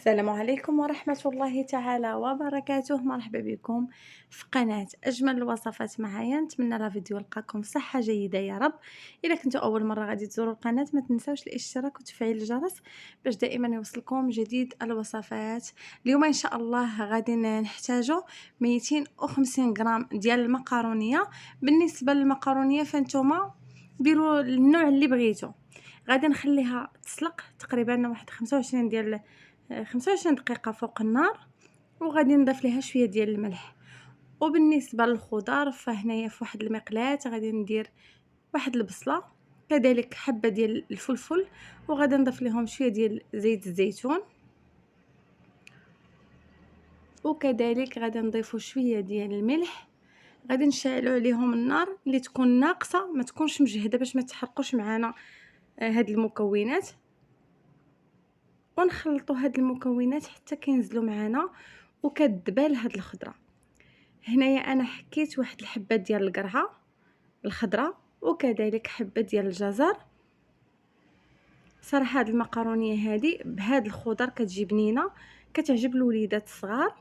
السلام عليكم ورحمة الله تعالى وبركاته. مرحبا بكم في قناة أجمل الوصفات معايا. نتمنى لا فيديو يلقاكم في صحة جيدة يا رب. إذا كنتوا أول مرة غادي تزوروا القناة ما تنساوش الاشتراك وتفعيل الجرس باش دائما يوصلكم جديد الوصفات. اليوم إن شاء الله غادي نحتاجوا 250 غرام ديال المقارونية. بالنسبة للمقارونية فانتوما ديروا النوع اللي بغيتو. غادي نخليها تسلق تقريبا واحد 25 دقيقة فوق النار، وغادي نضيف ليها شويه ديال الملح. وبالنسبه للخضار فهنايا في واحد المقلاة غادي ندير واحد البصله، كذلك حبه ديال الفلفل، وغادي نضيف لهم شويه ديال زيت الزيتون، وكذلك غادي نضيفوا شويه ديال الملح. غادي نشعلوا عليهم النار اللي تكون ناقصه، ما تكونش مجهده باش ما تحرقوش معنا هاد المكونات. ونخلطوا هاد المكونات حتى كينزلوا معنا وكتذبل هاد الخضره. هنايا انا حكيت واحد الحبه ديال القرعه الخضراء وكذلك حبه ديال الجزر. صراحه هاد المقارونيه هادي بهاد الخضر كتجي بنينه، كتعجب الوليدات الصغار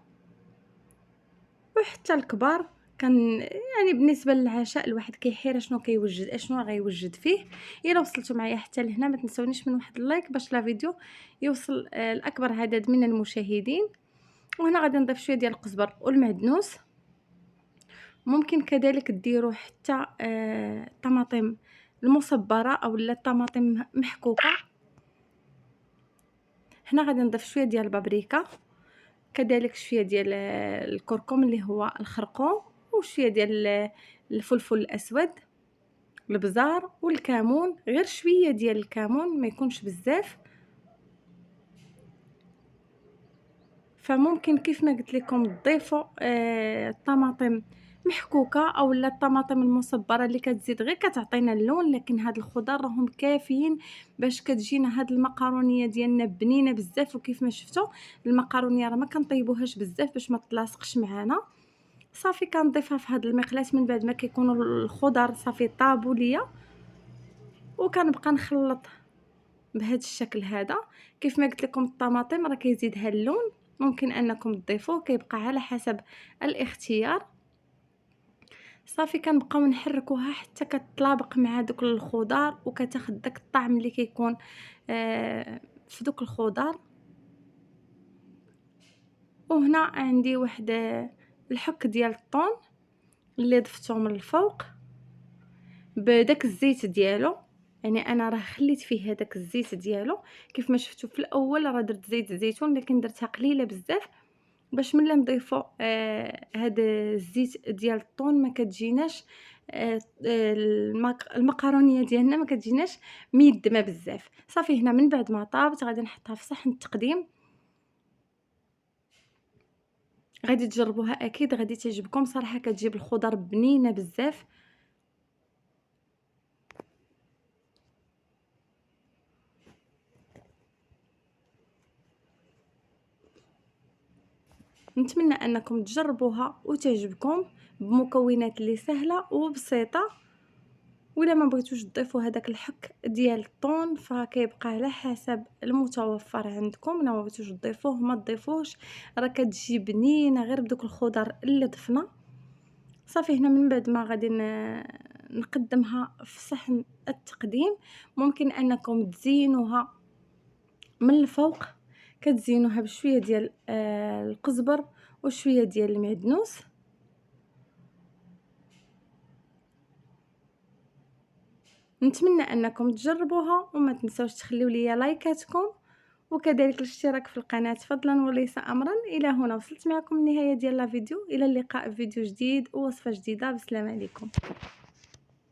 وحتى الكبار. يعني بالنسبه للعشاء الواحد كيحير شنو كيوجد شنو غيوجد فيه. الا وصلتوا معايا حتى لهنا ما تنسونيش من واحد اللايك باش لا فيديو يوصل لاكبر عدد من المشاهدين. وهنا غادي نضيف شويه ديال القزبر والمعدنوس. ممكن كذلك ديروا حتى طماطم المصبره او لا طماطم محكوكه. هنا غادي نضيف شويه ديال البابريكا، كذلك شويه ديال الكركم اللي هو الخرقوم، وشويه ديال الفلفل الاسود، البزار والكمون. غير شويه ديال الكمون ما يكونش بزاف. فممكن كيف ما قلت لكم تضيفوا الطماطم محكوكه او لا الطماطم المصبره اللي كتزيد غير كتعطينا اللون. لكن هاد الخضر راهم كافيين باش كتجينا هاد المقارونيه ديالنا بنينه بزاف. وكيف ما شفتوا المقارونيه راه ما كنطيبوهاش بزاف باش ما تلاصقش معنا. صافي كنضيفها في هاد المقلاة من بعد ما كيكونوا الخضر صافي طابوا ليا، وكنبقى نخلط بهذا الشكل هذا. كيف ما قلت لكم الطماطم راه كيزيدها اللون، ممكن انكم تضيفوه، كيبقى على حسب الاختيار. صافي كنبقاو نحركوها حتى كتطابق مع دوك الخضار وكتاخذ داك الطعم اللي كيكون في دوك الخضار. وهنا عندي واحد الحك ديال الطون اللي ضفته من الفوق بداك الزيت ديالو. يعني انا راه خليت فيه هذاك الزيت ديالو. كيف ما شفتوا في الاول راه درت زيت الزيتون، لكن درتها قليله بزاف باش ملي نضيفوا هذا الزيت ديال الطون ما كتجيناش المقارونيه ديالنا ما كتجيناش ميدمه بزاف. صافي هنا من بعد ما طابت غادي نحطها في صحن التقديم. غادي تجربوها اكيد غادي تعجبكم. صراحه كتجيب الخضر بنينه بزاف. نتمنى انكم تجربوها وتعجبكم بمكونات اللي سهله وبسيطه. ولا ما بغيتوش تضيفوا هذاك الحك ديال الطون فكيبقى على حسب المتوفر عندكم. الا ما بغيتوش تضيفوه ما تضيفوش، راه كتجي بنينه غير بدوك الخضر اللي ضفنا. صافي هنا من بعد ما غادي نقدمها في صحن التقديم. ممكن انكم تزينوها من الفوق، كتزينوها بشويه ديال القزبر وشويه ديال المعدنوس. نتمنى انكم تجربوها وما تنسوش تخليو لي لايكاتكم وكذلك الاشتراك في القناه فضلا وليس امرا. الى هنا وصلت معكم النهايه ديال الفيديو. الى اللقاء في فيديو جديد ووصفه جديده. بسلام عليكم.